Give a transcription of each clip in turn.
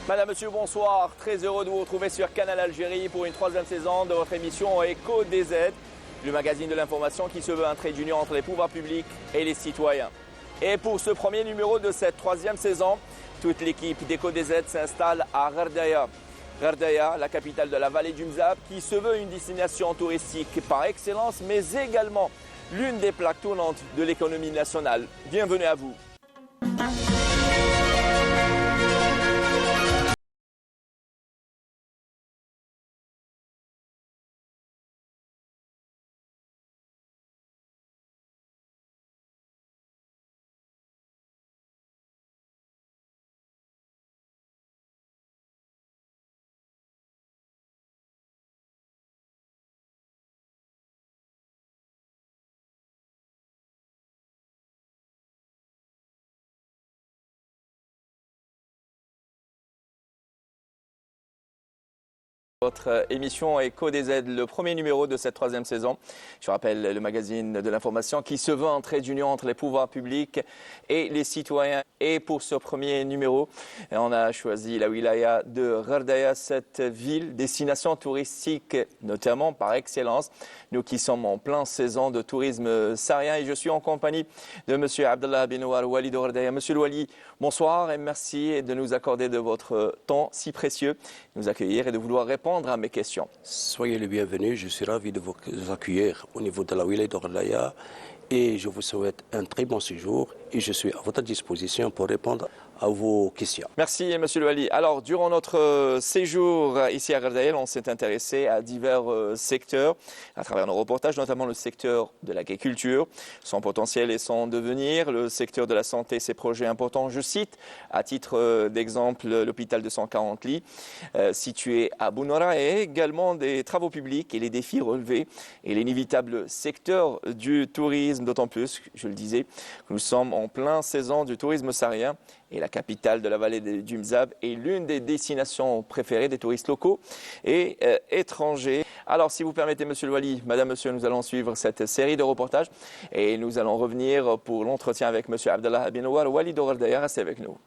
Madame, Monsieur, bonsoir. Très heureux de vous retrouver sur Canal Algérie pour une troisième saison de votre émission Écho DZ, le magazine de l'information qui se veut un trait d'union entre les pouvoirs publics et les citoyens. Et pour ce premier numéro de cette troisième saison, toute l'équipe d'Écho DZ s'installe à Gherdaya. Gherdaya, la capitale de la vallée du Mzab, qui se veut une destination touristique par excellence, mais également l'une des plaques tournantes de l'économie nationale. Bienvenue à vous. Votre émission Écho DZ, le premier numéro de cette troisième saison. Je rappelle le magazine de l'information qui se veut un trait d'union entre les pouvoirs publics et les citoyens. Et pour ce premier numéro, on a choisi la wilaya de Gherdaya, cette ville, destination touristique notamment par excellence. Nous qui sommes en plein saison de tourisme saharien et je suis en compagnie de M. Abdallah Benouar Wali de Gherdaya. Monsieur le Wali, bonsoir et merci de nous accorder de votre temps si précieux, de nous accueillir et de vouloir répondre à mes questions. Soyez les bienvenus, je suis ravi de vous accueillir au niveau de la wilaya de Gherdaya et je vous souhaite un très bon séjour et je suis à votre disposition pour répondre à vos questions. Merci Monsieur le Wali. Alors, durant notre séjour ici à Gherdaya, on s'est intéressé à divers secteurs à travers nos reportages, notamment le secteur de l'agriculture, son potentiel et son devenir, le secteur de la santé, ses projets importants. Je cite à titre d'exemple l'hôpital de 140 lits situé à Bounara et également des travaux publics et les défis relevés et l'inévitable secteur du tourisme, d'autant plus, je le disais, que nous sommes en plein saison du tourisme saharien. Et la capitale de la vallée du Mzab est l'une des destinations préférées des touristes locaux et étrangers. Alors, si vous permettez, Monsieur le Wali, Madame, Monsieur, nous allons suivre cette série de reportages et nous allons revenir pour l'entretien avec Monsieur Abdallah Benouar Wali de Gherdaya. Restez avec nous.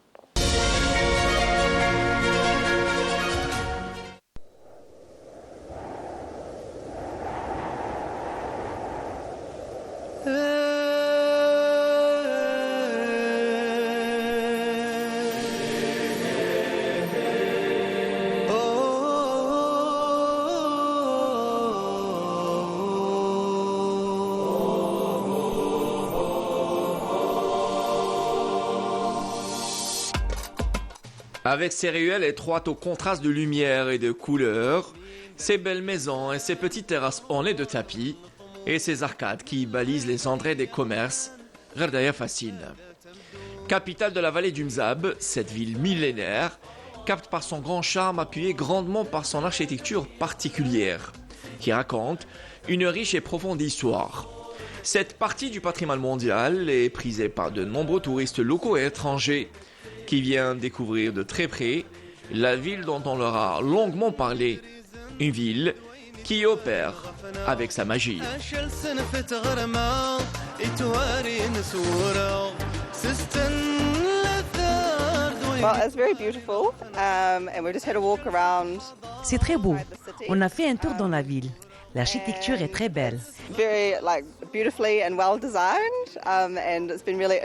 Avec ses ruelles étroites au contraste de lumière et de couleurs, ses belles maisons et ses petites terrasses ornées de tapis, et ses arcades qui balisent les entrées des commerces, Gherdaya fascine. Capitale de la vallée du Mzab, cette ville millénaire capte par son grand charme appuyé grandement par son architecture particulière, qui raconte une riche et profonde histoire. Cette partie du patrimoine mondial est prisée par de nombreux touristes locaux et étrangers, qui vient découvrir de très près la ville dont on leur a longuement parlé, une ville qui opère avec sa magie. C'est très beau. On a fait un tour dans la ville. L'architecture est très belle.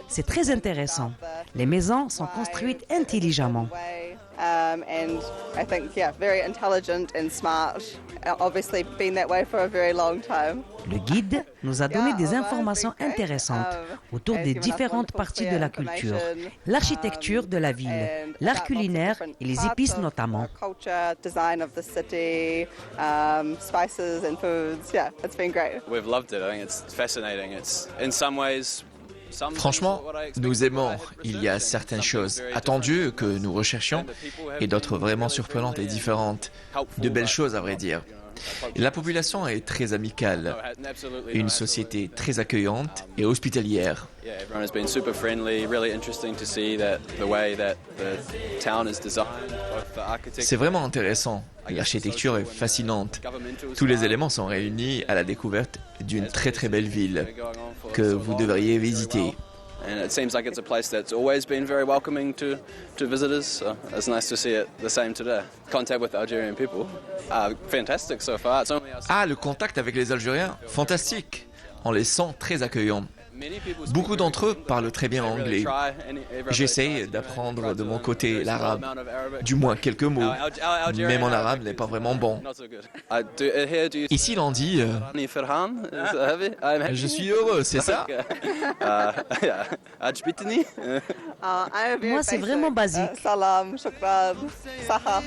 C'est très intéressant. Les maisons sont construites intelligemment. Le guide nous a donné des informations intéressantes autour des différentes parties de la culture, l'architecture de la ville, l'art culinaire et les épices notamment. Franchement, nous aimons. Il y a certaines choses attendues que nous recherchions et d'autres vraiment surprenantes et différentes. De belles choses à vrai dire. La population est très amicale, une société très accueillante et hospitalière. C'est vraiment intéressant. L'architecture est fascinante. Tous les éléments sont réunis à la découverte d'une très très belle ville que vous devriez visiter. and it seems like it's a place that's always been very welcoming to visitors. So it's nice to see it the same today. Contact with Algerian people, fantastic so far. Ah, le contact avec les Algériens, fantastique. On les sent très accueillants. Beaucoup d'entre eux parlent très bien anglais. J'essaie d'apprendre de mon côté l'arabe, du moins quelques mots, mais mon arabe n'est pas vraiment bon. Ici, l'on dit je suis heureux, c'est ça? Moi, c'est vraiment basique. Salam, shukran, saha.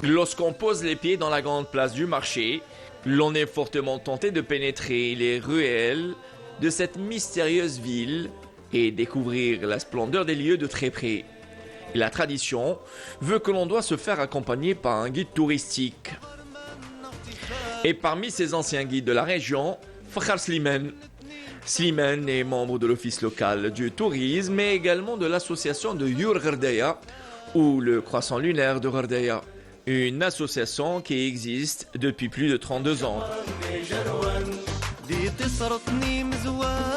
Lorsqu'on pose les pieds dans la grande place du marché, l'on est fortement tenté de pénétrer les ruelles de cette mystérieuse ville et découvrir la splendeur des lieux de très près. La tradition veut que l'on doit se faire accompagner par un guide touristique. Et parmi ces anciens guides de la région, Fakhar Slimane. Slimane est membre de l'office local du tourisme, mais également de l'association de Yur Gherdaya, ou le croissant lunaire de Gherdaya, une association qui existe depuis plus de 32 ans.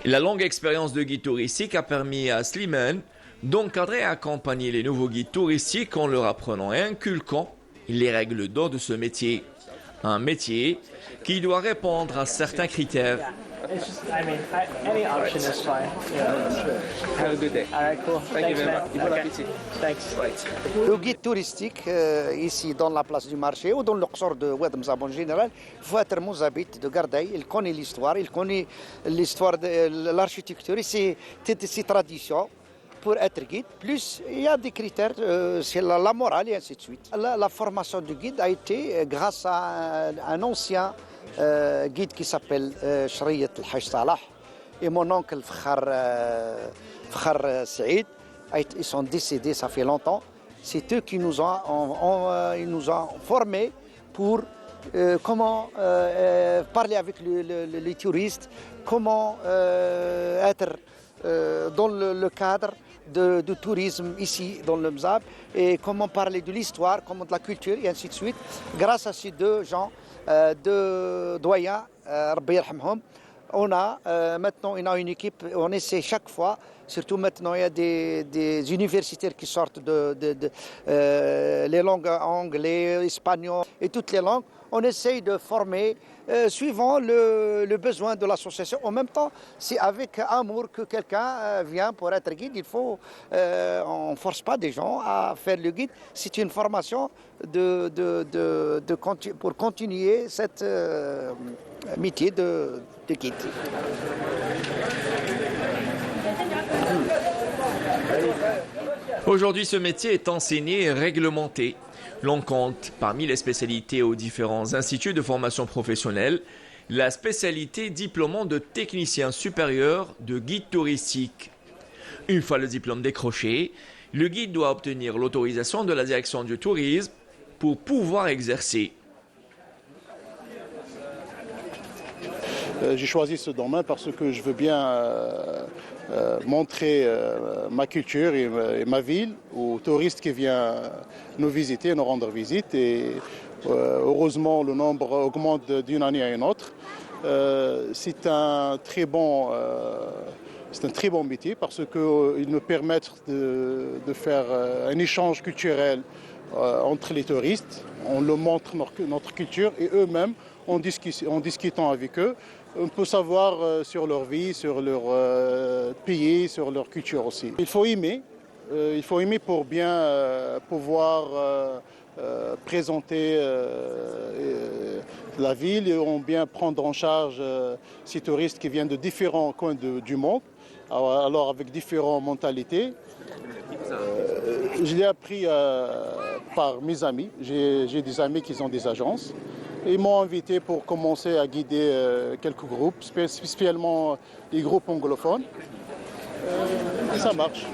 La longue expérience de guide touristique a permis à Slimane d'encadrer et accompagner les nouveaux guides touristiques en leur apprenant et inculquant les règles d'or de ce métier. Un métier qui doit répondre à certains critères. Any option is fine. Have a good day. All right, cool. Thank you very much. Bon appétit. Thanks. Le guide touristique, ici dans la place du marché ou dans le Qsor de Oued Mzab en général, il faut être mouzabite de Gardaï. Il connaît l'histoire de l'architecture et ses traditions pour être guide. Plus, il y a des critères, c'est la morale et ainsi de suite. La formation du guide a été grâce à un ancien guide qui s'appelle Shriyat El-Haj Salah et mon oncle Fakhar Saïd. Ils sont décédés, ça fait longtemps. C'est eux qui nous ont formés pour comment parler avec les touristes, comment être dans le cadre de tourisme ici dans le Mzab et comment parler de l'histoire, comment de la culture et ainsi de suite. Grâce à ces deux gens, deux doyens, Rabbi yarhamhum, maintenant une équipe, on essaie chaque fois, surtout maintenant il y a des universitaires qui sortent les langues anglais, espagnol et toutes les langues. On essaye de former suivant le besoin de l'association. En même temps, c'est avec amour que quelqu'un vient pour être guide. On ne force pas des gens à faire le guide. C'est une formation pour continuer cette métier de guide. Aujourd'hui, ce métier est enseigné et réglementé. L'on compte parmi les spécialités aux différents instituts de formation professionnelle la spécialité diplômant de technicien supérieur de guide touristique. Une fois le diplôme décroché, le guide doit obtenir l'autorisation de la direction du tourisme pour pouvoir exercer. J'ai choisi ce domaine parce que je veux bien montrer ma culture et ma ville aux touristes qui viennent nous visiter, nous rendre visite. Et heureusement, le nombre augmente d'une année à une autre. C'est un très bon métier parce qu'il nous permet de faire un échange culturel entre les touristes. On leur montre notre culture et eux-mêmes, en discutant avec eux, on peut savoir sur leur vie, sur leur pays, sur leur culture aussi. Il faut aimer pour bien pouvoir présenter la ville et bien prendre en charge ces touristes qui viennent de différents coins du monde, alors avec différentes mentalités. Je l'ai appris par mes amis. J'ai des amis qui ont des agences. Ils m'ont invité pour commencer à guider quelques groupes, spécialement les groupes anglophones. Et ça marche.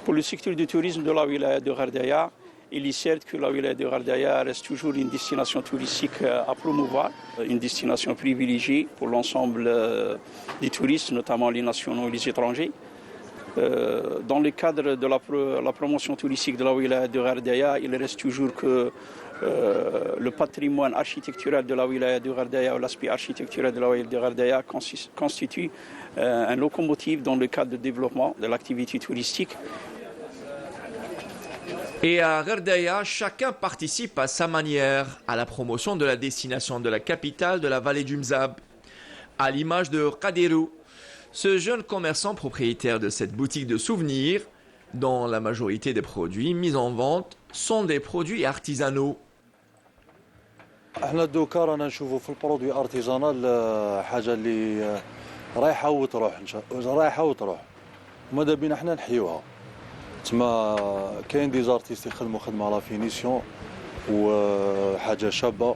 Pour le secteur du tourisme de la wilaya de Gherdaya, il est certes que la wilaya de Gherdaya reste toujours une destination touristique à promouvoir, une destination privilégiée pour l'ensemble des touristes, notamment les nationaux et les étrangers. Dans le cadre de la promotion touristique de la wilaya de Ghardaya, il reste toujours que le patrimoine architectural de la wilaya de Ghardaya, ou l'aspect architectural de la wilaya de Ghardaya constitue un locomotive dans le cadre de développement de l'activité touristique. Et à Ghardaya, chacun participe à sa manière à la promotion de la destination de la capitale de la vallée du Mzab. À l'image de Qadirou, ce jeune commerçant propriétaire de cette boutique de souvenirs, dont la majorité des produits mis en vente sont des produits artisanaux. احنا دوكا رانا نشوفوا في البرودوي ارتيزانال حاجه اللي رايحه وتروح رايحه وتروح ماذا بينا احنا نحيوها تما كاين دي زارتيست يخدموا خدمه لا فينيسيون وحاجه شابه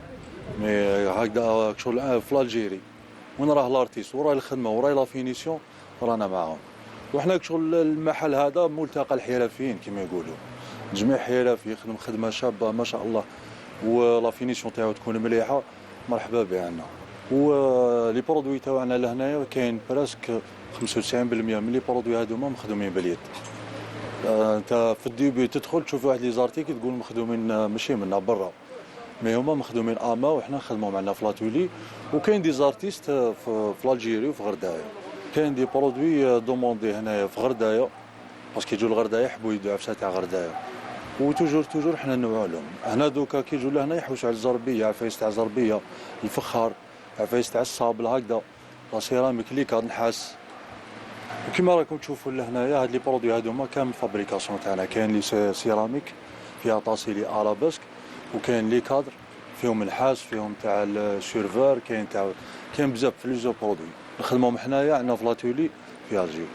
مي هكذا شغل في الجيري وين راه لارتيست وراه الخدمه وراه لا فينيسيون رانا معاهم وحنا شغل المحل هذا ملتقى الحرفيين كما يقولوا جميع حرفي يخدم خدمه شابه ما شاء الله ولا فينيسيون تاعو تكون مليحه مرحبا بها عندنا ولي برودوي تاعنا لهنايا كاين براسك 95% من لي برودوي هذوما مخدومين باليد انت في الديبي تدخل تشوف واحد لي زارتيك تقول مخدومين ماشي منا برا مي هما مخدومين اما وحنا نخدموا معنا في لاتولي وكاين دي زارتيست في الجيري وفي غردايه كاين دي برودوي دوموندي هنايا في غردايه باسكو يجوا لغردايه يحبوا يدوا عفسه تاع غردايه وتوجور حنا نوعوا لهم هنا دوكا كي يجوا لهنا يحوسوا على الزربيه عفايس تاع الزربيه الفخار عفايس تاع الصابل هكذا لا سيراميك اللي كان نحاس وكما راكم تشوفوا لهنايا هاد لي برودوي هادوما كامل فابريكاسيون تاعنا كاين لي سيراميك فيها طاسيلي ارابسك وكاين لي كادر فيهم النحاس فيهم تاع السيرفور كاين بزاف فلوزو برودوي نخدموهم حنايا عندنا في لاتولي في الجيو.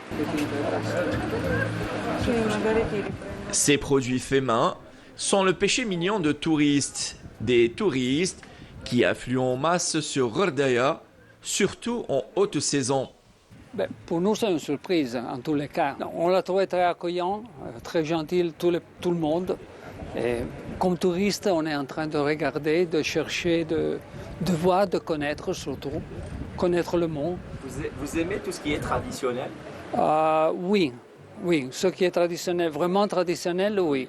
Ces produits faits main sont le péché mignon de touristes, des touristes qui affluent en masse sur Ghardaya, surtout en haute saison. Pour nous, c'est une surprise en tous les cas. On l'a trouvé très accueillant, très gentil, tout le monde. Et comme touriste, on est en train de regarder, de chercher, de voir, de connaître surtout, connaître le monde. Vous aimez tout ce qui est traditionnel? Oui, ce qui est traditionnel, vraiment traditionnel, oui.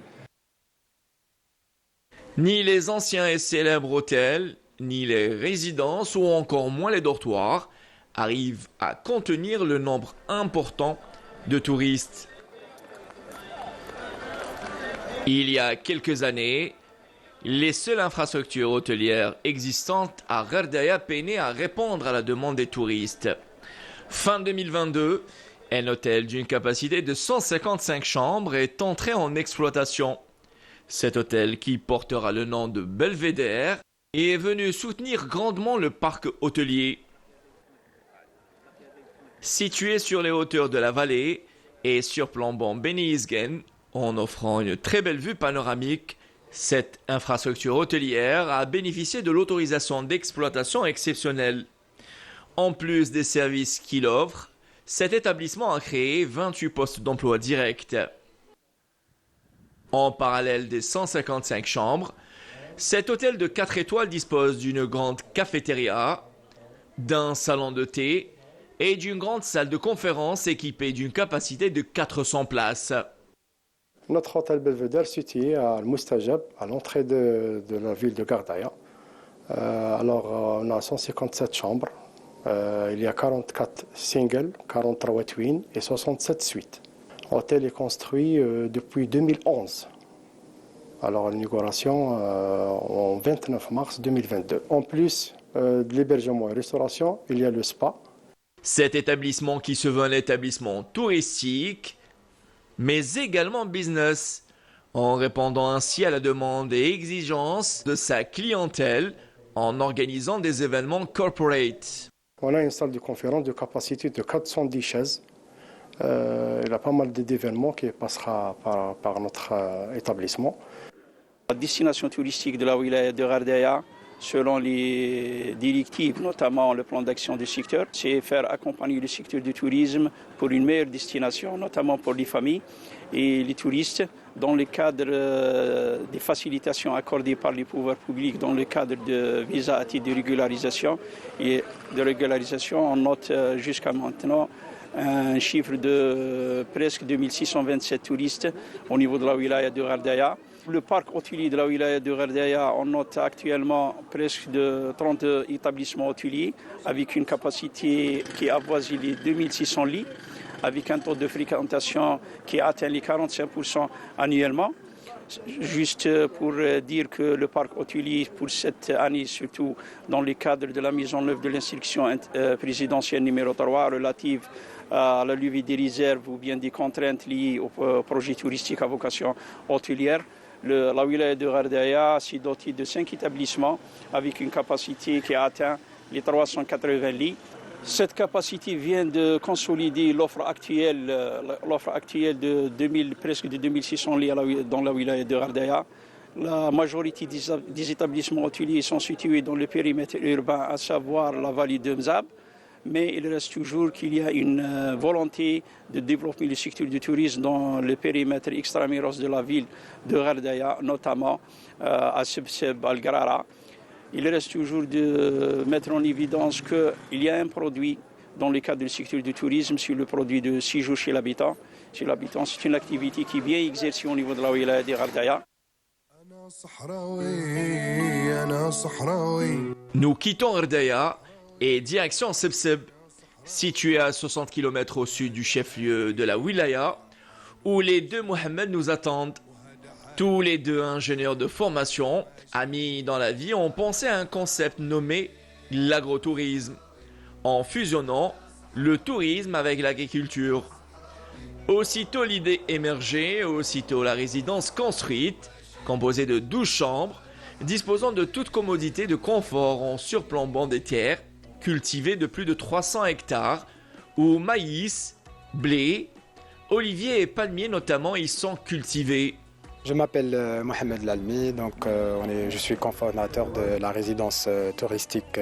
Ni les anciens et célèbres hôtels, ni les résidences ou encore moins les dortoirs arrivent à contenir le nombre important de touristes. Il y a quelques années, les seules infrastructures hôtelières existantes à Ghardaya peinaient à répondre à la demande des touristes. Fin 2022, un hôtel d'une capacité de 155 chambres est entré en exploitation. Cet hôtel, qui portera le nom de Belvédère, est venu soutenir grandement le parc hôtelier. Situé sur les hauteurs de la vallée et surplombant Beni Yezgen, en offrant une très belle vue panoramique, cette infrastructure hôtelière a bénéficié de l'autorisation d'exploitation exceptionnelle. En plus des services qu'il offre, cet établissement a créé 28 postes d'emploi directs. En parallèle des 155 chambres, cet hôtel de 4 étoiles dispose d'une grande cafétéria, d'un salon de thé et d'une grande salle de conférence équipée d'une capacité de 400 places. Notre hôtel Belvédère situé à Al-Mustajab, à l'entrée de la ville de Ghardaya. On a 157 chambres. Il y a 44 singles, 43 twins et 67 suites. L'hôtel est construit depuis 2011. Alors l'inauguration en 29 mars 2022. En plus de l'hébergement et restauration, il y a le spa. Cet établissement qui se veut un établissement touristique, mais également business, en répondant ainsi à la demande et exigences de sa clientèle en organisant des événements corporate. On a une salle de conférence de capacité de 410 chaises. Il y a pas mal d'événements qui passera par notre établissement. La destination touristique de la wilaya de Ghardaya, selon les directives, notamment le plan d'action du secteur, c'est faire accompagner le secteur du tourisme pour une meilleure destination, notamment pour les familles et les touristes, dans le cadre des facilitations accordées par les pouvoirs publics, dans le cadre de visas à titre de régularisation. Et de régularisation, on note jusqu'à maintenant un chiffre de presque 2627 touristes au niveau de la wilaya de Ghardaya. Le parc hôtelier de la wilaya de Ghardaya, on note actuellement presque de 30 établissements hôteliers avec une capacité qui avoisine les 2600 lits, avec un taux de fréquentation qui atteint les 45% annuellement. Juste pour dire que le parc hôtelier pour cette année, surtout dans le cadre de la mise en œuvre de l'instruction présidentielle numéro 3 relative à la levée des réserves ou bien des contraintes liées au projet touristique à vocation hôtelière, la wilaya de Ghardaya s'est dotée de 5 établissements avec une capacité qui a atteint les 380 lits. Cette capacité vient de consolider l'offre actuelle de presque de 2600 lits dans la wilaya de Ghardaya. La majorité des établissements hôteliers sont situés dans le périmètre urbain, à savoir la vallée de Mzab. Mais il reste toujours qu'il y a une volonté de développer le secteur du tourisme dans le périmètre extramuros de la ville de Ghardaya, notamment à Sebseb, Al-Grara. Il reste toujours de mettre en évidence qu'il y a un produit dans le cadre du secteur du tourisme, sur le produit de séjour chez l'habitant. Chez l'habitant, c'est une activité qui est bien exercée au niveau de la wilaya de Ghardaya. Nous quittons Ghardaya et direction Sebseb, situé à 60 km au sud du chef-lieu de la wilaya, où les deux Mohamed nous attendent. Tous les deux ingénieurs de formation, amis dans la vie, ont pensé à un concept nommé l'agrotourisme, en fusionnant le tourisme avec l'agriculture. Aussitôt l'idée émergée, aussitôt la résidence construite, composée de 12 chambres, disposant de toute commodité de confort en surplombant des terres cultivées de plus de 300 hectares, où maïs, blé, oliviers et palmiers notamment y sont cultivés. Je m'appelle Mohamed Lalmi, donc je suis cofondateur de la résidence touristique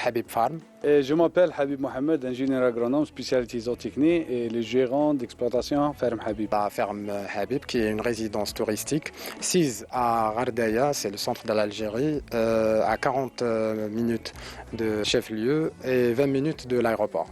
Habib Farm. Et je m'appelle Habib Mohamed, ingénieur agronome spécialité zootechnie et le gérant d'exploitation Ferme Habib. La Ferme Habib, qui est une résidence touristique, sise à Ghardaya, c'est le centre de l'Algérie, à 40 minutes de chef-lieu et 20 minutes de l'aéroport.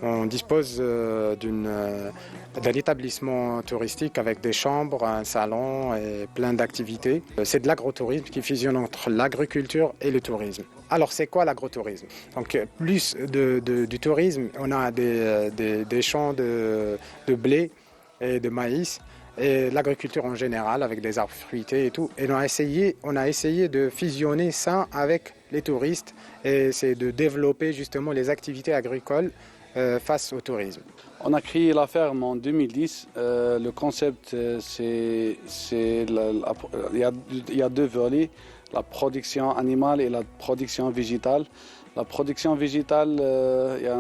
On dispose d'un établissement touristique avec des chambres, un salon et plein d'activités. C'est de l'agrotourisme qui fusionne entre l'agriculture et le tourisme. Alors c'est quoi l'agrotourisme? Donc plus du tourisme, on a des champs de blé et de maïs et l'agriculture en général avec des arbres fruités et tout. Et on a essayé de fusionner ça avec les touristes et c'est de développer justement les activités agricoles face au tourisme. On a créé la ferme en 2010. Le concept, il y a deux volets, la production animale et la production végétale. La production végétale, il y a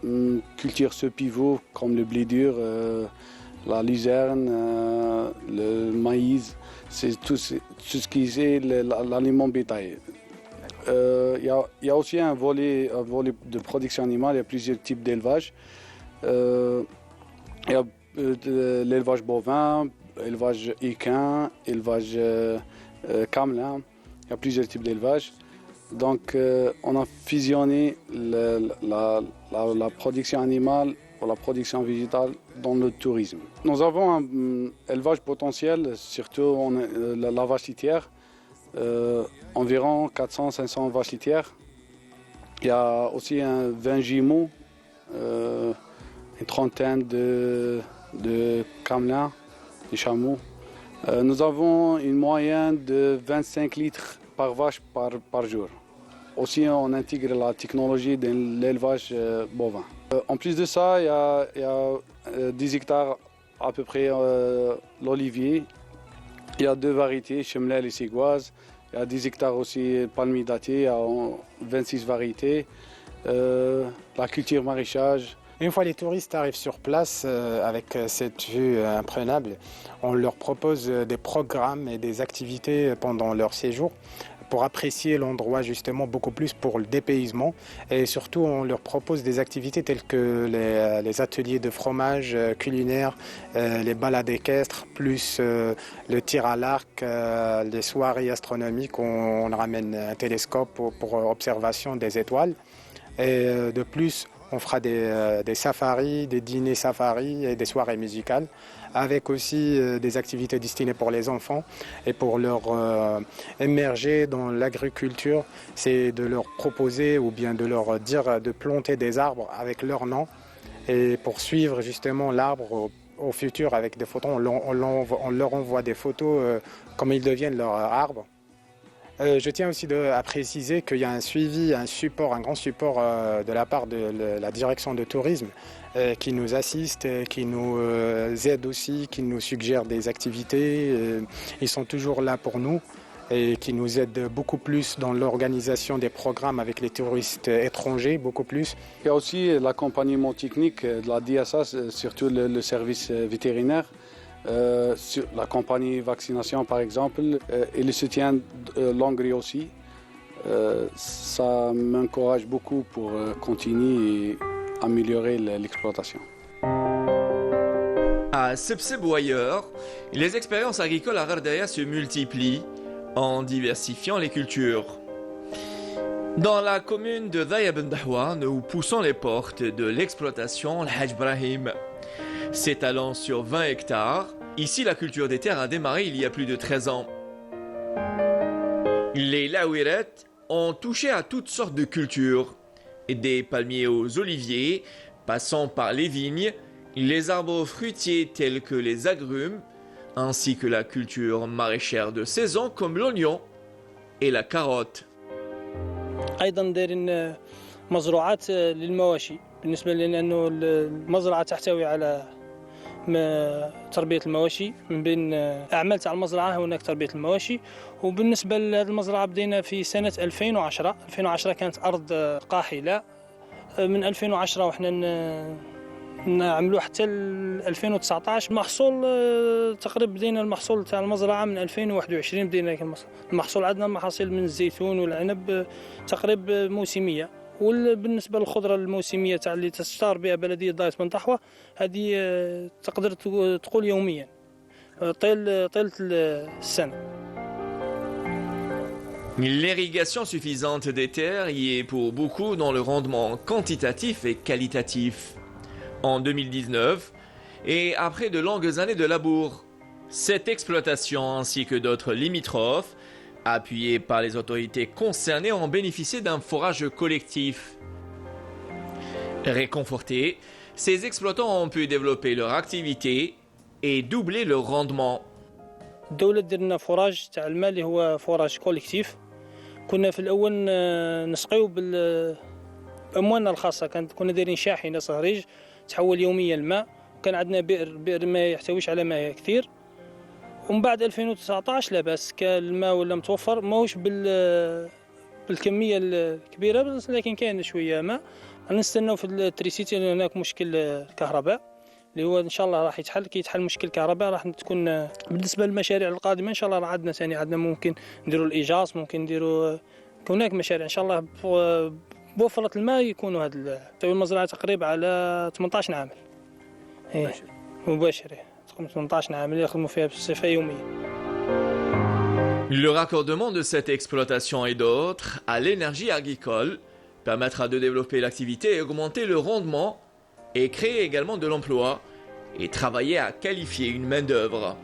une culture ce pivot comme le blé dur, la luzerne, le maïs, c'est tout ce qui est l'aliment bétail. Il y a aussi un volet de production animale, il y a plusieurs types d'élevage. Il y a l'élevage bovin, élevage équin, élevage camelin, il y a plusieurs types d'élevage. Donc on a fusionné la production animale pour la production végétale dans le tourisme. Nous avons un élevage potentiel, surtout la vache laitière. Environ 400-500 vaches laitières. Il y a aussi 20 jumeaux, une trentaine de camelins, des chameaux. Nous avons une moyenne de 25 litres par vache par jour. Aussi, on intègre la technologie de l'élevage bovin. En plus de ça, il y a 10 hectares à peu près l'olivier. Il y a deux variétés, Chemlel et Ségoise. Il y a 10 hectares aussi palmiers datés, il y a 26 variétés. La culture maraîchage. Une fois les touristes arrivent sur place avec cette vue imprenable, on leur propose des programmes et des activités pendant leur séjour pour apprécier l'endroit justement beaucoup plus pour le dépaysement. Et surtout, on leur propose des activités telles que les ateliers de fromage culinaire, les balades équestres, plus le tir à l'arc, les soirées astronomiques où on ramène un télescope pour observation des étoiles. Et de plus, On fera des safaris, des dîners safaris et des soirées musicales, avec aussi des activités destinées pour les enfants et pour leur émerger dans l'agriculture. C'est de leur proposer ou bien de leur dire de planter des arbres avec leur nom et pour suivre justement l'arbre au futur avec des photos. On leur envoie des photos comment ils deviennent leur arbre. Je tiens aussi à préciser qu'il y a un suivi, un grand support de la part de la direction de tourisme qui nous assiste, qui nous aide aussi, qui nous suggère des activités. Ils sont toujours là pour nous et qui nous aident beaucoup plus dans l'organisation des programmes avec les touristes étrangers, beaucoup plus. Il y a aussi l'accompagnement technique de la DSA, surtout le service vétérinaire. Sur la compagnie vaccination par exemple et le soutien l'engrais aussi, ça m'encourage beaucoup pour continuer et améliorer l'exploitation. À Sebseb ou ailleurs, les expériences agricoles à Ghardaya se multiplient en diversifiant les cultures. Dans la commune de Dhaya Ben Dahwa, nous poussons les portes de l'exploitation Al-Hajj Brahim. S'étalant sur 20 hectares, ici la culture des terres a démarré il y a plus de 13 ans. Les Lawiret ont touché à toutes sortes de cultures, des palmiers aux oliviers, passant par les vignes, les arbres fruitiers tels que les agrumes, ainsi que la culture maraîchère de saison comme l'oignon et la carotte. أيضا دايرين مزروعات للمواشي بالنسبة لأنه المزرعة تحتوي على تربية المواشي. من بين أعمال تاع المزرعة هناك تربية المواشي. وبالنسبة لهذه المزرعة بدينا في سنة 2010 كانت أرض قاحلة. من 2010 وإحنا نعملوا حتى 2019 محصول تقريبا. بدينا المحصول تاع المزرعة من 2021 بدينا المحصول. عندنا محاصيل من الزيتون والعنب تقريبا موسمية. وبالنسبة للخضرة الموسمية تاع اللي تستار بها بلدية ضاية بن طحوة هذه تقدر تقول يوميا طيلة السنة. L'irrigation suffisante des terres y est pour beaucoup dans le rendement quantitatif et qualitatif. En 2019, et après de longues années de labour, cette exploitation ainsi que d'autres limitrophes, appuyées par les autorités concernées, ont bénéficié d'un forage collectif. Réconfortés, ces exploitants ont pu développer leur activité et doubler leur rendement. الدولة درنا فوراج تاع الماء اللي هو فوراج كوليكتيف. كنا في الأول نسقيو بأموالنا الخاصة. كنا دايرين شاحنة صهريج تحول يوميا الماء. كان عندنا بئر ما يحتويش على ماء كثير. ومن بعد 2019 لا بأس كان الماء ولا متوفر ماهوش بالكمية الكبيرة لكن كاين شوية ماء. نستناو في التريسيتي هناك مشكل الكهرباء اللي هو ان شاء الله راح يتحل. كي يتحل مشكل الكهرباء راح تكون بالنسبه للمشاريع القادمه ان شاء الله. عندنا ثاني عندنا ممكن نديروا الايجاص ممكن نديروا هناك مشاريع ان شاء الله بوفره الماء يكونوا هذا المزرعه تقريبا على 18 عامل. مباشر 18 عامل يخدموا فيها بصفه يوميه. Le raccordement de cette exploitation et d'autres à l'énergie agricole permettra de développer l'activité et augmenter le rendement et créer également de l'emploi et travailler à qualifier une main-d'œuvre.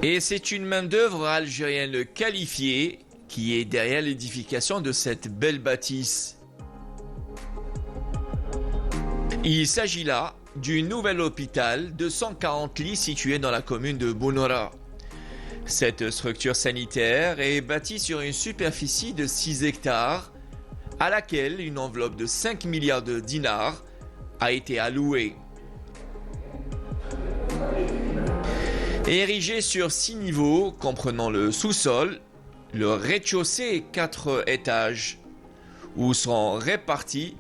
Et c'est une main-d'œuvre algérienne qualifiée qui est derrière l'édification de cette belle bâtisse. Il s'agit là du nouvel hôpital de 140 lits situé dans la commune de Bounora. Cette structure sanitaire est bâtie sur une superficie de 6 hectares à laquelle une enveloppe de 5 milliards de dinars a été allouée. Érigée sur 6 niveaux comprenant le sous-sol, le rez-de-chaussée et 4 étages, où seront répartis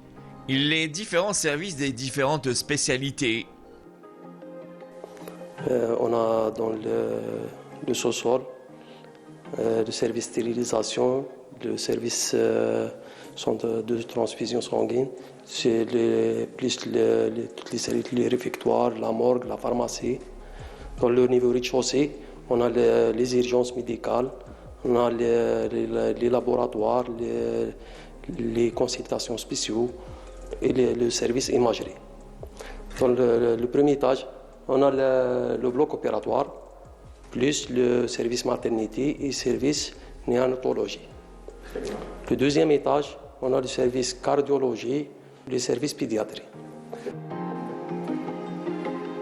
les différents services des différentes spécialités. On a dans le sous-sol, le service stérilisation, le service centre de transfusion sanguine, c'est toutes les services, les réfectoires, la morgue, la pharmacie. Dans le niveau rez-de-chaussée, on a les urgences médicales, On a les laboratoires, les consultations spéciaux et le service imagerie. Dans le premier étage, on a le bloc opératoire, plus le service maternité et le service néonatologie. Le deuxième étage, on a le service cardiologie, le service pédiatrie.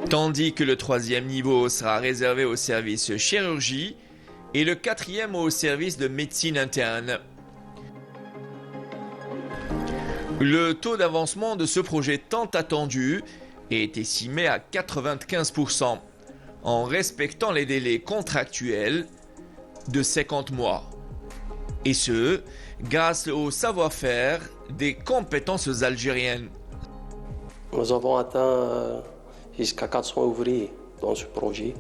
Tandis que le troisième niveau sera réservé au service chirurgie et le quatrième au service de médecine interne. Le taux d'avancement de ce projet tant attendu est estimé à 95%, en respectant les délais contractuels de 50 mois. Et ce, grâce au savoir-faire des compétences algériennes. Nous avons atteint jusqu'à 400 ouvriers dans ce projet.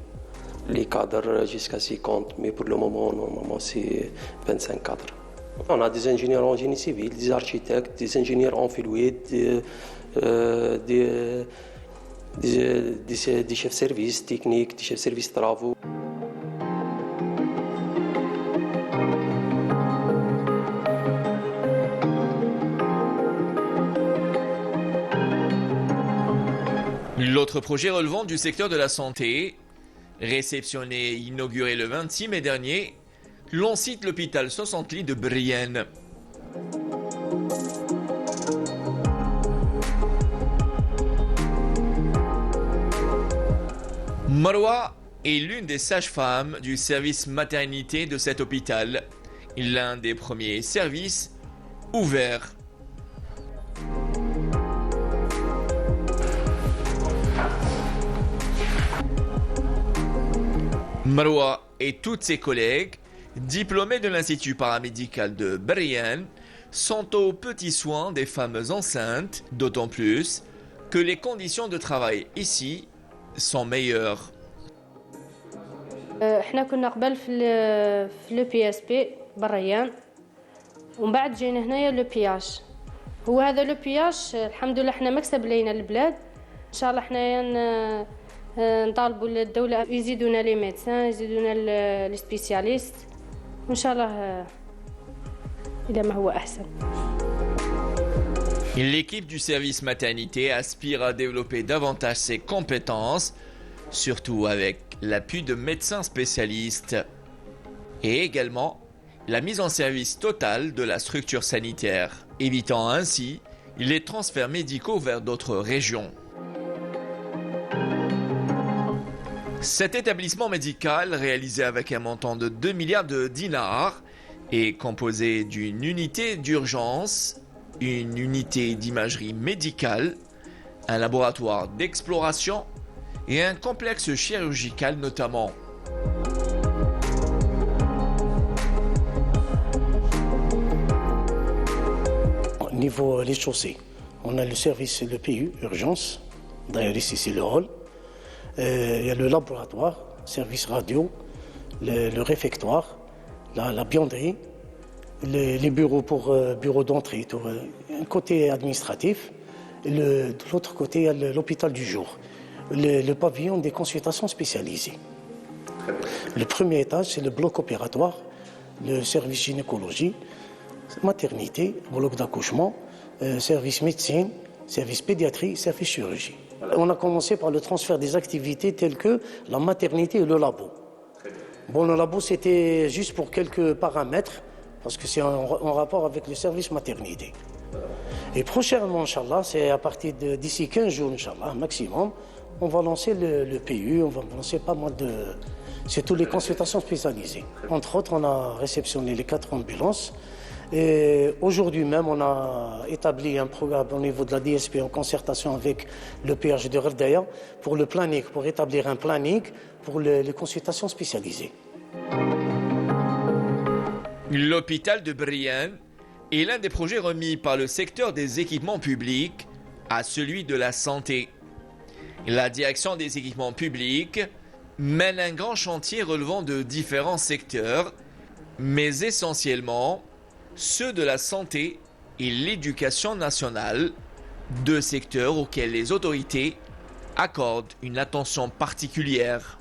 Les cadres jusqu'à 50, mais pour le moment, normalement, c'est 25 cadres. On a des ingénieurs en génie civil, des architectes, des ingénieurs en fluide, des chefs de service techniques, des chefs de service travaux. L'autre projet relevant du secteur de la santé, réceptionné et inauguré le 26 mai dernier, l'on cite l'hôpital 60 lits de Brienne. Marwa est l'une des sages-femmes du service maternité de cet hôpital, l'un des premiers services ouverts. Marwa et toutes ses collègues, diplômés de l'Institut paramédical de Brienne, sont aux petits soins des femmes enceintes, d'autant plus que les conditions de travail ici sont meilleures. احنا كنا قبل في لو بي اس بي بريان ومن بعد جينا هنايا لو بياش. هو هذا لو بياش الحمد لله احنا مكسب لينا البلاد. ان شاء الله احنا نطالبوا الدولة يزيدونا لي ميدسان يزيدونا لي سبيسياليست وان شاء الله الى ما هو احسن. L'équipe du service maternité aspire à développer davantage ses compétences, surtout avec l'appui de médecins spécialistes, et également la mise en service totale de la structure sanitaire, évitant ainsi les transferts médicaux vers d'autres régions. Cet établissement médical, réalisé avec un montant de 2 milliards de dinars, est composé d'une unité d'urgence, une unité d'imagerie médicale, un laboratoire d'exploration et un complexe chirurgical notamment. Au niveau des chaussées, on a le service, le PU, urgence, d'ailleurs ici c'est le hall. Il y a le laboratoire, service radio, le réfectoire, la buanderie, les bureaux pour bureaux d'entrée, un côté administratif. Et de l'autre côté, il y a l'hôpital du jour, le pavillon des consultations spécialisées. Le premier étage, c'est le bloc opératoire, le service gynécologie, maternité, bloc d'accouchement, service médecine, service pédiatrie, service chirurgie. On a commencé par le transfert des activités telles que la maternité et le labo. Bon, le labo, c'était juste pour quelques paramètres, parce que c'est en rapport avec le service maternité. Et prochainement, Inch'Allah, c'est à partir d'ici 15 jours, Inch'Allah, maximum, on va lancer le PU, on va lancer pas mal de... C'est toutes les consultations spécialisées. Entre autres, on a réceptionné les 4 ambulances. Et aujourd'hui même, on a établi un programme au niveau de la DSP en concertation avec le PH de Gherdaya pour le planning, pour établir un planning pour les consultations spécialisées. L'hôpital de Brienne est l'un des projets remis par le secteur des équipements publics à celui de la santé. La direction des équipements publics mène un grand chantier relevant de différents secteurs, mais essentiellement ceux de la santé et l'éducation nationale, deux secteurs auxquels les autorités accordent une attention particulière.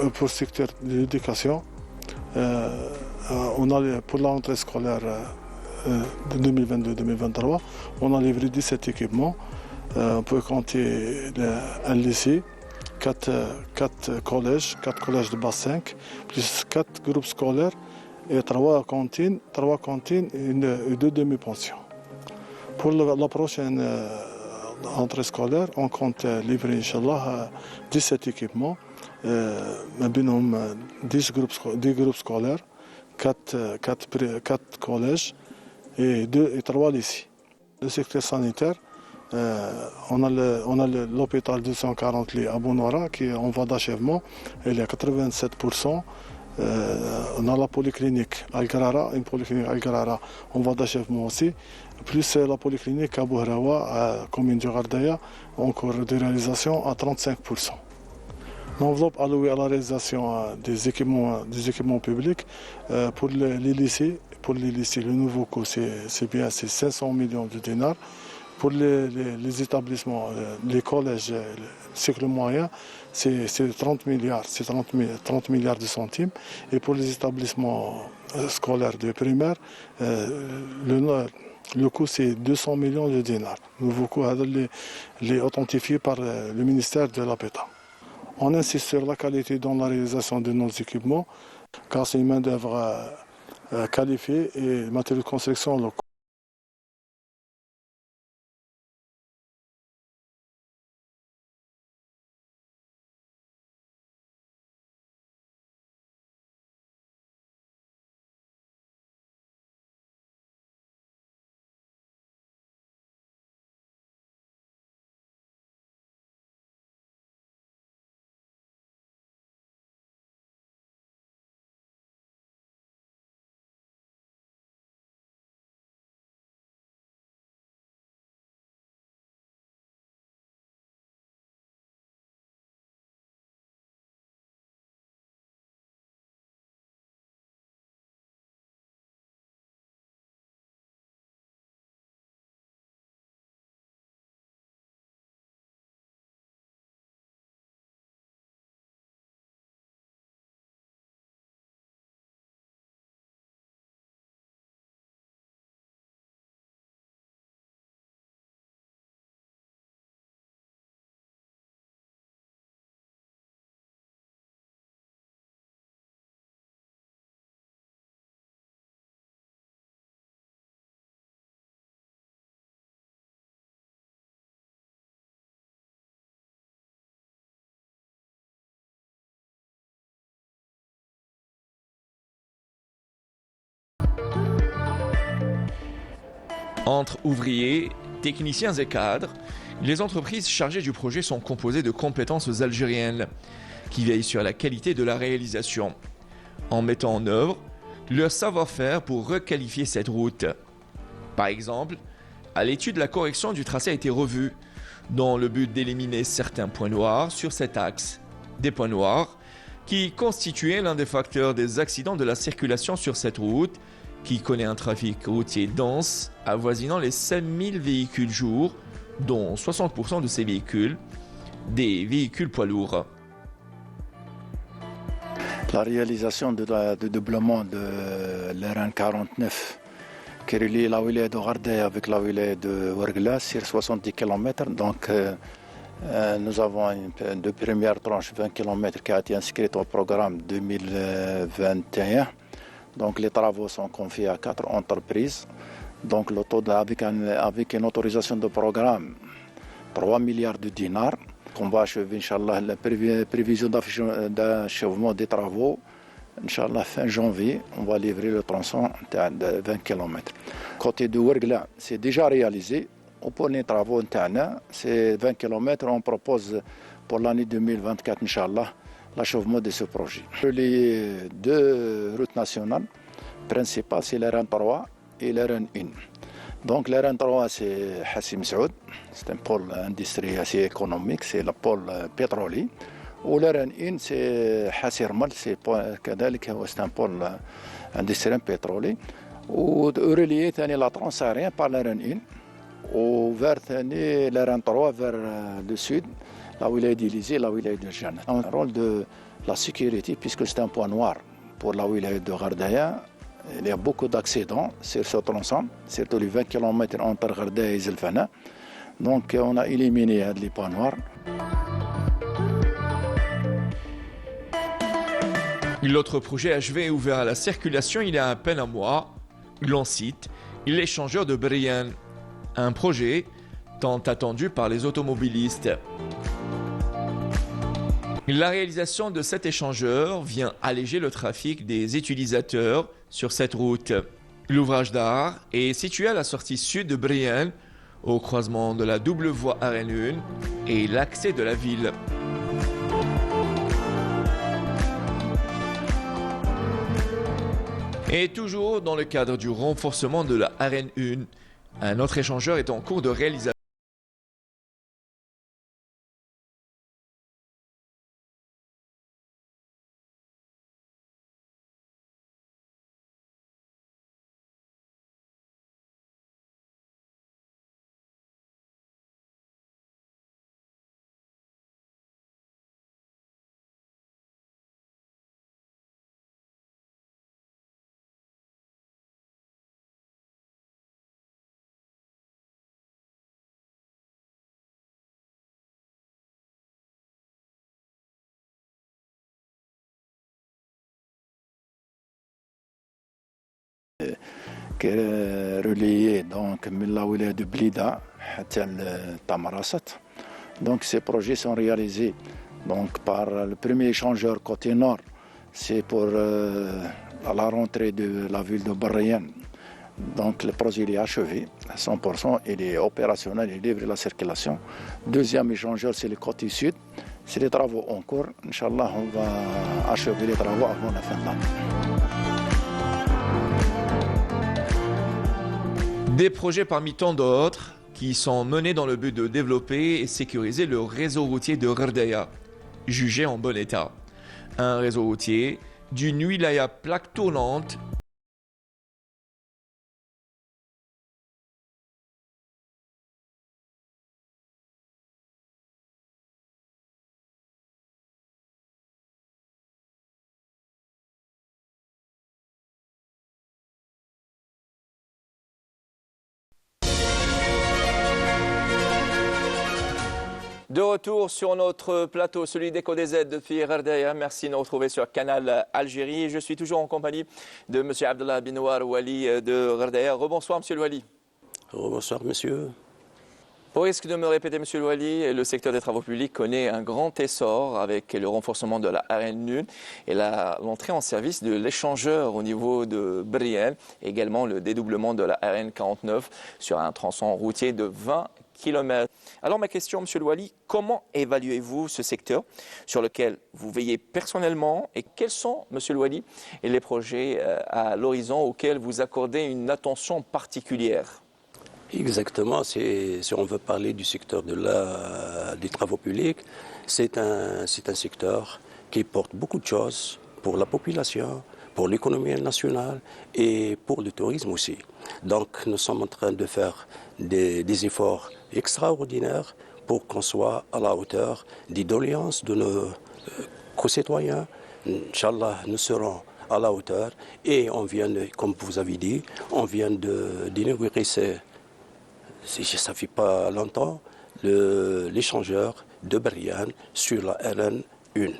pour le secteur de l'éducation, pour la rentrée scolaire de 2022-2023, on a livré 17 équipements. On peut compter un lycée, 4 collèges de base 5, plus 4 groupes scolaires et 3 cantines et 2 demi-pensions. Pour la prochaine rentrée scolaire, on compte livrer, Inch'Allah, 17 équipements, 10 groupes scolaires, 4 collèges et 3 lycées. Le secteur sanitaire, on a l'hôpital 240 lits à Bounouara qui est en voie d'achèvement, il est à 87%. On a la polyclinique Al-Garara, une polyclinique Al-Garara en voie d'achèvement aussi, plus la polyclinique à Bouhrawa, commune du Gardaya, en cours de réalisation à 35%. L'enveloppe allouée à la réalisation des équipements publics pour les lycées, le nouveau coût c'est 500 millions de dinars. Pour les établissements, les collèges, le cycle moyen, c'est 30 milliards de centimes. Et pour les établissements scolaires de primaire, le coût c'est 200 millions de dinars. Le nouveau coût est authentifié par le ministère de l'Habitat. On insiste sur la qualité dans la réalisation de nos équipements, car c'est une main-d'œuvre qualifiée et matériaux de construction locaux. Entre ouvriers, techniciens et cadres, les entreprises chargées du projet sont composées de compétences algériennes qui veillent sur la qualité de la réalisation, en mettant en œuvre leur savoir-faire pour requalifier cette route. Par exemple, à l'étude, la correction du tracé a été revue dans le but d'éliminer certains points noirs sur cet axe. Des points noirs qui constituaient l'un des facteurs des accidents de la circulation sur cette route qui connaît un trafic routier dense avoisinant les 5000 véhicules jour, dont 60% de ces véhicules, des véhicules poids lourds. La réalisation du doublement de l'RN 49 qui relie la wilaya de Gardaya avec la wilaya de Ouargla sur 70 km. Donc nous avons une première tranche 20 km qui a été inscrite au programme 2021. Donc les travaux sont confiés à 4 entreprises. Donc le taux avec une autorisation de programme 3 milliards de dinars. On va achever, Inch'Allah, la prévision d'achèvement des travaux. Inch'Allah, fin janvier, on va livrer le tronçon de 20 km. Côté de Ouargla, c'est déjà réalisé. Pour les travaux internes, c'est 20 km. On propose pour l'année 2024, Inch'Allah, l'achèvement de ce projet. Les deux routes nationales principales, c'est l'RN 3 et l'RN 1. Donc l'RN 3, c'est Hassim Saoud, c'est un pôle industriel assez économique, c'est le pôle pétrolier. Ou l'RN 1, c'est Hassirmal, c'est un pôle industriel pétrolier. Ou relié la transaérienne par l'RN 1. وفير ثاني لارين 3 vers le sud, là où il est utilisé, là où il est de Jeanne. Un rôle de la sécurité, puisque c'est un point noir pour là où il est de Gardaya. Il y a beaucoup d'accidents sur ce tronçon, surtout les 20 km entre Gardaya et Zelfana. Donc on a éliminé les points noirs. L'autre projet achevé est ouvert à la circulation il y a à peine un mois. L'Ancite, l'échangeur de Brienne. Un projet tant attendu par les automobilistes. La réalisation de cet échangeur vient alléger le trafic des utilisateurs sur cette route. L'ouvrage d'art est situé à la sortie sud de Brienne, au croisement de la double voie RN1 et l'accès de la ville. Et toujours dans le cadre du renforcement de la RN1, un autre échangeur est en cours de réalisation. qui est relié donc là où il est de Blida à Tamarasat. Donc ces projets sont réalisés donc par le premier échangeur côté nord, c'est pour à la rentrée de la ville de Barayan. Donc le projet est achevé à 100%, il est opérationnel, il livre la circulation. Deuxième échangeur, c'est le côté sud. C'est les travaux en cours. Inch'Allah, on va achever les travaux avant la fin de l'année. Des projets parmi tant d'autres qui sont menés dans le but de développer et sécuriser le réseau routier de Gardaya, jugé en bon état. Un réseau routier d'une wilaya plaque tournante. De retour sur notre plateau, celui d'Eco DZ depuis Gardaya. Merci de nous retrouver sur Canal Algérie. Je suis toujours en compagnie de M. Abdallah Binouar Wali de Gardaya. Rebonsoir, M. Wali. Rebonsoir, monsieur. Au risque de me répéter, M. Wali, le secteur des travaux publics connaît un grand essor avec le renforcement de la RN1 et l'entrée en service de l'échangeur au niveau de Brienne, et également le dédoublement de la RN49 sur un tronçon routier de 20 km. Alors ma question, M. Wali, comment évaluez-vous ce secteur sur lequel vous veillez personnellement et quels sont, M. Wali, les projets à l'horizon auxquels vous accordez une attention particulière? Exactement, si on veut parler du secteur des travaux publics, c'est un secteur qui porte beaucoup de choses pour la population, pour l'économie nationale et pour le tourisme aussi. Donc nous sommes en train de faire des efforts extraordinaires pour qu'on soit à la hauteur des doléances de nos concitoyens. Inch'Allah, nous serons à la hauteur et on vient, comme vous avez dit, on vient d'inaugurer ça ne fait pas longtemps, l'échangeur de Brienne sur la RN1.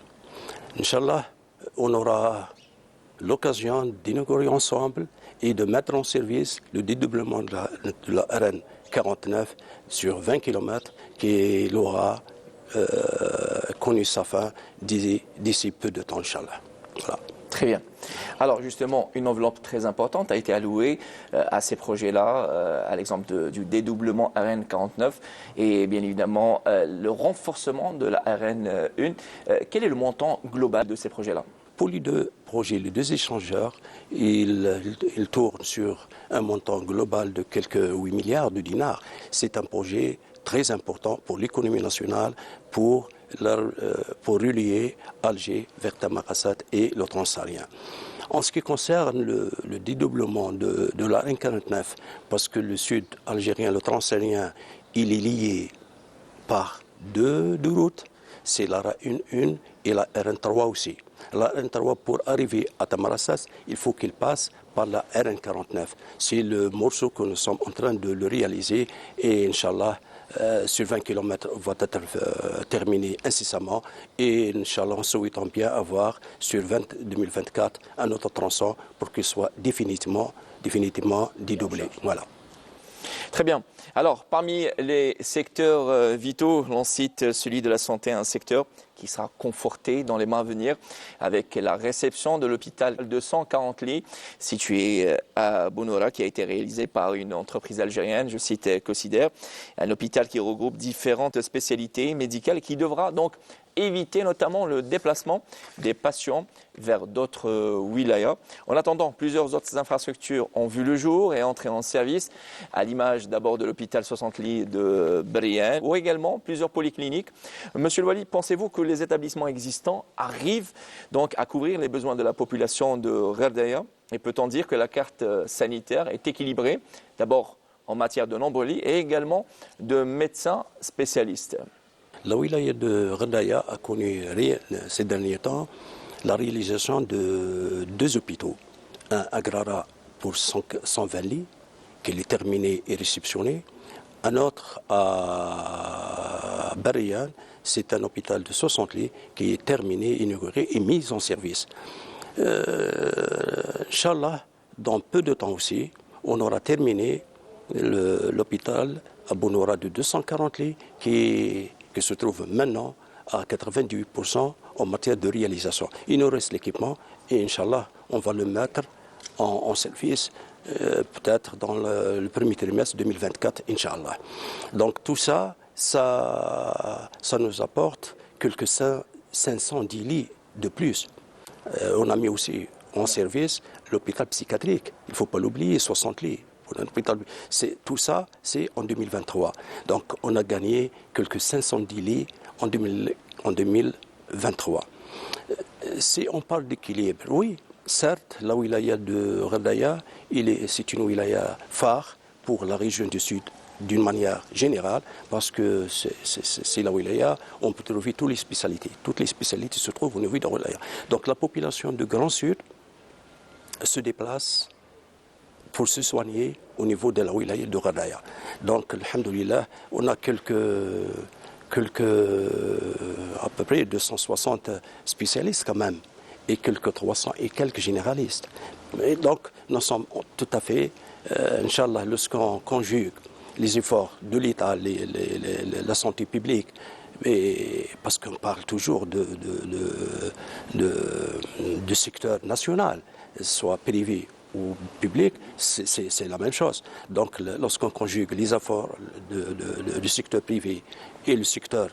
Inch'Allah, on aura l'occasion d'inaugurer ensemble et de mettre en service le dédoublement de la RN49 sur 20 km qui aura connu sa fin d'ici peu de temps, Inch'Allah. Voilà. Très bien. Alors justement, une enveloppe très importante a été allouée à ces projets-là, à l'exemple du dédoublement RN49 et bien évidemment le renforcement de la RN1. Quel est le montant global de ces projets-là? Pour les deux projets, les deux échangeurs, ils tournent sur un montant global de quelques 8 milliards de dinars. C'est un projet très important pour l'économie nationale, pour relier Alger vers Tamarasat et le Transsaharien. En ce qui concerne le dédoublement de la RN49, parce que le sud algérien, le transalgérien, il est lié par deux routes, c'est la RN1 et la RN3 aussi. La RN3, pour arriver à Tamarassas, il faut qu'il passe par la RN49. C'est le morceau que nous sommes en train de le réaliser et Inch'Allah, sur 20 km va être terminé incessamment et Inch'Allah, en souhaitant bien avoir sur 2024 un autre tronçon pour qu'il soit définitivement dédoublé. Voilà. Très bien. Alors, parmi les secteurs vitaux, l'on cite celui de la santé, un secteur qui sera conforté dans les mois à venir avec la réception de l'hôpital de 140 lits situé à Bounoura qui a été réalisé par une entreprise algérienne, je cite Cosider, un hôpital qui regroupe différentes spécialités médicales qui devra donc éviter notamment le déplacement des patients vers d'autres wilayas. En attendant, plusieurs autres infrastructures ont vu le jour et entré en service, à l'image d'abord de l'hôpital 60 lits de Brienne, ou également plusieurs polycliniques. Monsieur Louali, pensez-vous que les établissements existants arrivent donc à couvrir les besoins de la population de Gherdaya? Et peut-on dire que la carte sanitaire est équilibrée, d'abord en matière de nombre de lits et également de médecins spécialistes? La wilaya de Gherdaya a connu ces derniers temps la réalisation de deux hôpitaux. Un à Grara pour 120 lits, qui est terminé et réceptionné. Un autre à Bariyan, c'est un hôpital de 60 lits qui est terminé, inauguré et mis en service. Inch'Allah, dans peu de temps aussi, on aura terminé l'hôpital à Bounoura de 240 lits qui se trouve maintenant à 98% en matière de réalisation. Il nous reste l'équipement et Inch'Allah, on va le mettre en service peut-être dans le premier trimestre 2024, Inch'Allah. Donc tout ça, ça nous apporte quelques 510 lits de plus. On a mis aussi en service l'hôpital psychiatrique, il ne faut pas l'oublier, 60 lits. Tout ça, c'est en 2023. Donc, on a gagné quelques 510 lits en 2023. Si on parle d'équilibre, oui, certes, la wilaya de Gherdaya, c'est une wilaya phare pour la région du Sud d'une manière générale, parce que c'est la wilaya, on peut trouver toutes les spécialités. Toutes les spécialités se trouvent au niveau de la wilaya. Donc, la population du Grand Sud se déplace pour se soigner au niveau de la wilaya de Gherdaya. Donc, alhamdoulilah, on a quelques à peu près 260 spécialistes quand même, et quelques 300 et quelques généralistes. Et donc, nous sommes tout à fait, Inch'Allah, lorsqu'on conjugue les efforts de l'État, la santé publique, et parce qu'on parle toujours de secteur national, soit privé ou public, c'est la même chose. Donc, lorsqu'on conjugue les efforts du secteur privé et le secteur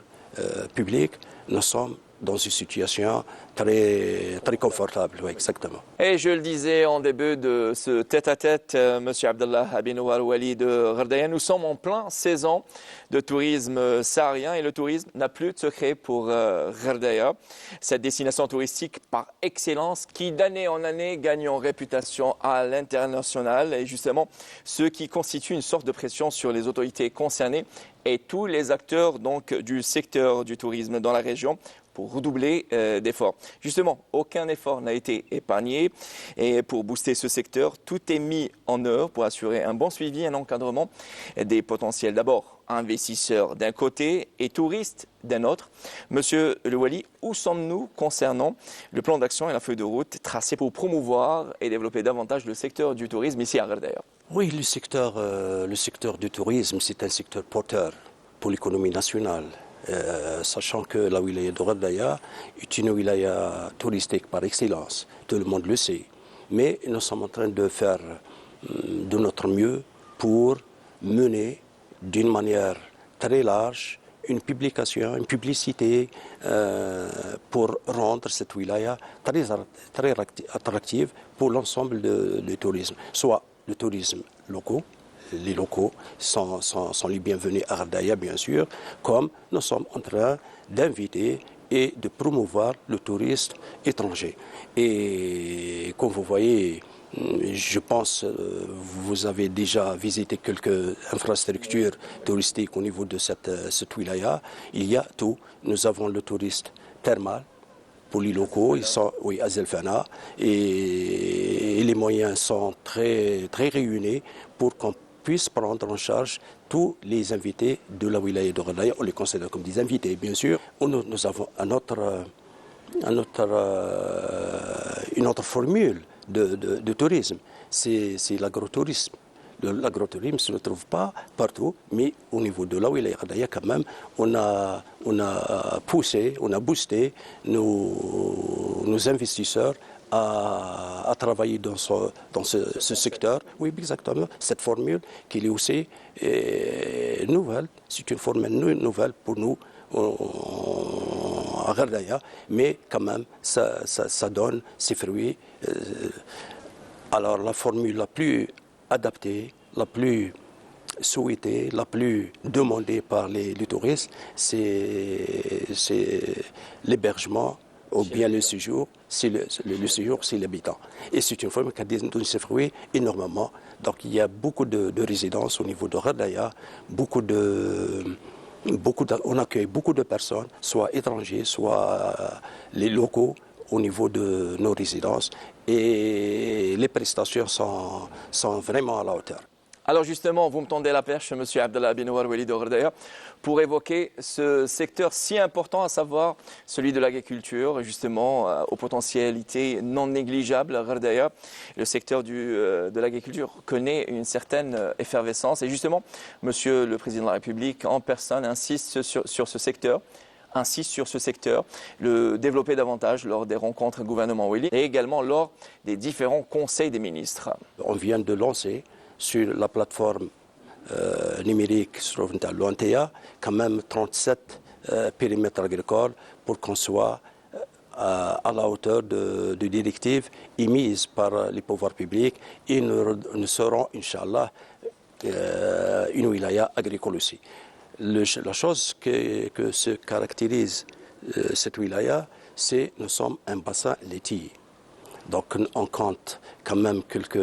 public, nous sommes dans une situation très, très confortable, oui, exactement. Et je le disais en début de ce tête-à-tête, M. Abdallah Abinouar Wali de Gherdaya, nous sommes en plein saison de tourisme saharien et le tourisme n'a plus de secret pour Gherdaya. Cette destination touristique par excellence qui d'année en année gagne en réputation à l'international et justement ce qui constitue une sorte de pression sur les autorités concernées et tous les acteurs donc, du secteur du tourisme dans la région pour redoubler d'efforts. Justement, aucun effort n'a été épargné et pour booster ce secteur, tout est mis en œuvre pour assurer un bon suivi, un encadrement des potentiels d'abord investisseurs d'un côté et touristes d'un autre. Monsieur Le Wali, où sommes-nous concernant le plan d'action et la feuille de route tracée pour promouvoir et développer davantage le secteur du tourisme ici à Gherdaya? Oui, le secteur du tourisme, c'est un secteur porteur pour l'économie nationale. Sachant que la wilaya de Gherdaya est une wilaya touristique par excellence, tout le monde le sait. Mais nous sommes en train de faire de notre mieux pour mener d'une manière très large une publication, une publicité pour rendre cette wilaya très attractive pour l'ensemble du tourisme, soit le tourisme local. Les locaux sont les bienvenus à Gherdaya, bien sûr, comme nous sommes en train d'inviter et de promouvoir le tourisme étranger. Et comme vous voyez, je pense vous avez déjà visité quelques infrastructures touristiques au niveau de cette wilaya. Il y a tout. Nous avons le tourisme thermal pour les locaux, ils sont à Zelfana, et les moyens sont très, très réunis pour qu'on puisse prendre en charge tous les invités de la wilaya de Ghardaya. On les considère comme des invités, bien sûr. Nous avons une autre formule de tourisme, c'est l'agrotourisme. L'agrotourisme ne se trouve pas partout, mais au niveau de la wilaya Ghardaya, quand même, on a poussé, on a boosté nos investisseurs à travailler dans ce secteur. Oui, exactement, cette formule qui est aussi nouvelle, c'est une formule nouvelle pour nous à Ghardaya, mais quand même, ça donne ses fruits. Alors, la formule la plus adaptée, la plus souhaitée, la plus demandée par les touristes, c'est l'hébergement ou bien le séjour, le séjour, c'est l'habitant. Et c'est une forme qui a donné ses fruits énormément. Donc il y a beaucoup de résidences au niveau de Ghardaya, on accueille beaucoup de personnes, soit étrangers, soit les locaux au niveau de nos résidences, et les prestations sont vraiment à la hauteur. Alors justement, vous me tendez la perche, M. Abdallah Binouar Wali de Ghardaya, pour évoquer ce secteur si important, à savoir celui de l'agriculture, justement, aux potentialités non négligeables à Ghardaya. Le secteur de l'agriculture connaît une certaine effervescence, et justement, M. le Président de la République en personne insiste sur ce secteur. Le développer davantage lors des rencontres gouvernement Wali et également lors des différents conseils des ministres. On vient de lancer sur la plateforme numérique sur l'ONTA quand même 37 périmètres agricoles pour qu'on soit à la hauteur de directives émises par les pouvoirs publics, et nous serons, Inch'Allah, une wilaya agricole aussi. La chose que se caractérise cette wilaya, c'est que nous sommes un bassin laitier. Donc on compte quand même quelques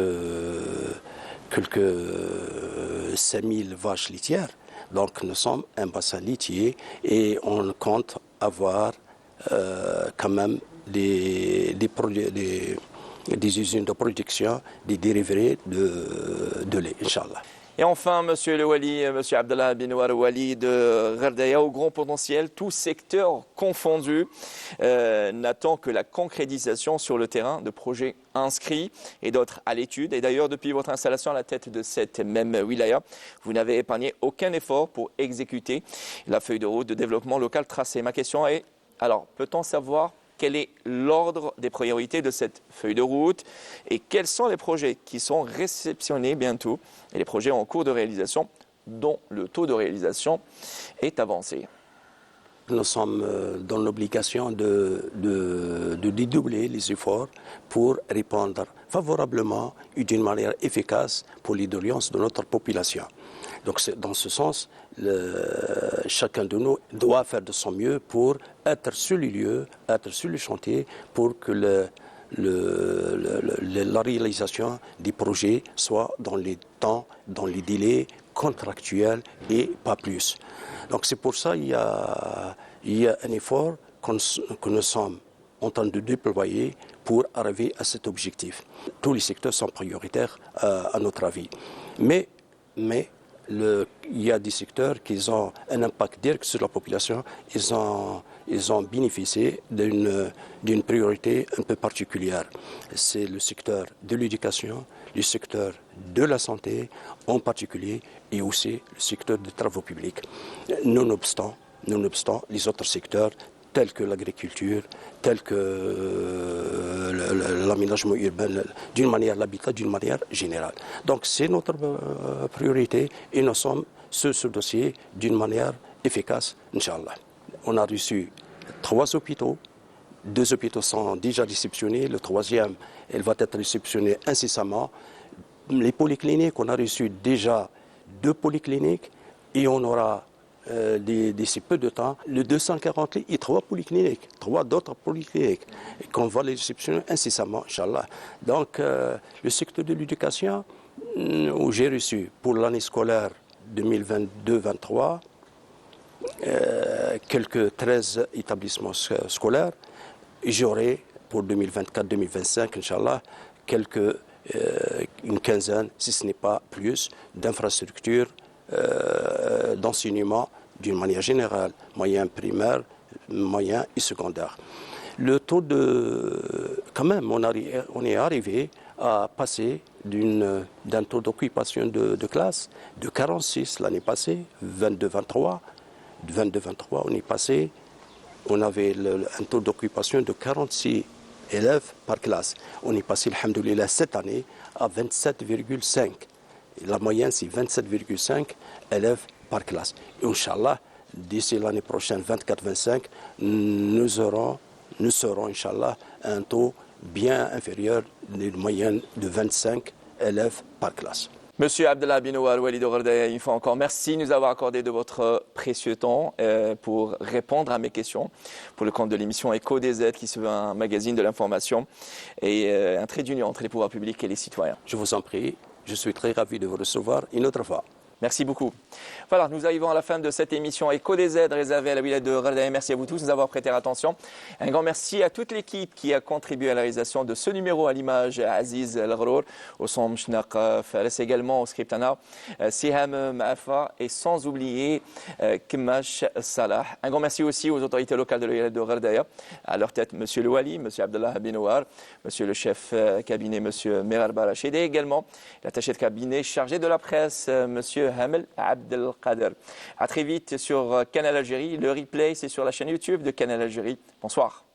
5000 vaches laitières. Donc nous sommes un bassin laitier, et on compte avoir quand même des usines de production des dérivés de lait, Inch'Allah. Et enfin, Monsieur le Wali, Monsieur Abdallah Binouar Wali de Ghardaya, au grand potentiel, tout secteur confondu, n'attend que la concrétisation sur le terrain de projets inscrits et d'autres à l'étude. Et d'ailleurs, depuis votre installation à la tête de cette même wilaya, vous n'avez épargné aucun effort pour exécuter la feuille de route de développement local tracée. Ma question est, alors, peut-on savoir quel est l'ordre des priorités de cette feuille de route et quels sont les projets qui sont réceptionnés bientôt et les projets en cours de réalisation dont le taux de réalisation est avancé? Nous sommes dans l'obligation de dédoubler les efforts pour répondre favorablement et d'une manière efficace pour les doléances de notre population. Donc dans ce sens, chacun de nous doit faire de son mieux pour être sur les lieux, être sur le chantier, pour que la réalisation des projets soit dans les temps, dans les délais contractuels et pas plus. Donc c'est pour ça qu'il y a un effort que nous sommes en train de déployer pour arriver à cet objectif. Tous les secteurs sont prioritaires à notre avis. Mais il y a des secteurs qui ont un impact direct sur la population. Ils ont bénéficié d'une priorité un peu particulière. C'est le secteur de l'éducation, le secteur de la santé en particulier, et aussi le secteur des travaux publics. Nonobstant les autres secteurs tels que l'agriculture, tels que l'aménagement urbain, l'habitat d'une manière générale. Donc c'est notre priorité, et nous sommes sur ce dossier d'une manière efficace, Inch'Allah. On a reçu 3 hôpitaux, 2 hôpitaux sont déjà réceptionnés, le 3e, elle va être réceptionné incessamment. Les polycliniques, on a reçu déjà 2 polycliniques, et on aura d'ici peu de temps, le 240 lits et 3 polycliniques, 3 d'autres polycliniques, et qu'on va les réceptionner incessamment, Inch'Allah. Donc, le secteur de l'éducation, où j'ai reçu pour l'année scolaire 2022-23, quelques 13 établissements scolaires, et j'aurai pour 2024-2025, Inch'Allah, une quinzaine, si ce n'est pas plus, d'infrastructures d'enseignement d'une manière générale, moyen primaire, moyen et secondaire. Le taux quand même, on est arrivé à passer d'un taux d'occupation de classe de 46 l'année passée, 22-23. De 22-23, on avait un taux d'occupation de 46 élèves par classe. On est passé, alhamdoulilah, cette année à 27,5. La moyenne, c'est 27,5 élèves par classe. Inch'Allah, d'ici l'année prochaine, 24-25, nous serons, Inch'Allah, un taux bien inférieur de moyenne de 25 élèves par classe. Monsieur Abdellah Binouar, Walid Ghardaya, une fois encore, merci de nous avoir accordé de votre précieux temps pour répondre à mes questions pour le compte de l'émission Écho des aides, qui se veut un magazine de l'information et un trait d'union entre les pouvoirs publics et les citoyens. Je vous en prie, je suis très ravi de vous recevoir une autre fois. Merci beaucoup. Voilà, nous arrivons à la fin de cette émission Écho des aides réservée à la wilaya de Ghardaya. Merci à vous tous de nous avoir prêté attention. Un grand merci à toute l'équipe qui a contribué à la réalisation de ce numéro, à l'image Aziz El-Ghrour, au son Mshnaq Fares, également au script Anna, Siham Maafa et sans oublier Kmash Salah. Un grand merci aussi aux autorités locales de la wilaya de Ghardaya, à leur tête Monsieur le Wali, Monsieur Abdellah Binouar, Monsieur le chef cabinet, Monsieur Meral Barachid, et également l'attaché de cabinet chargé de la presse, Monsieur Hamel Abdelkader. À très vite sur Canal Algérie. Le replay, c'est sur la chaîne YouTube de Canal Algérie. Bonsoir.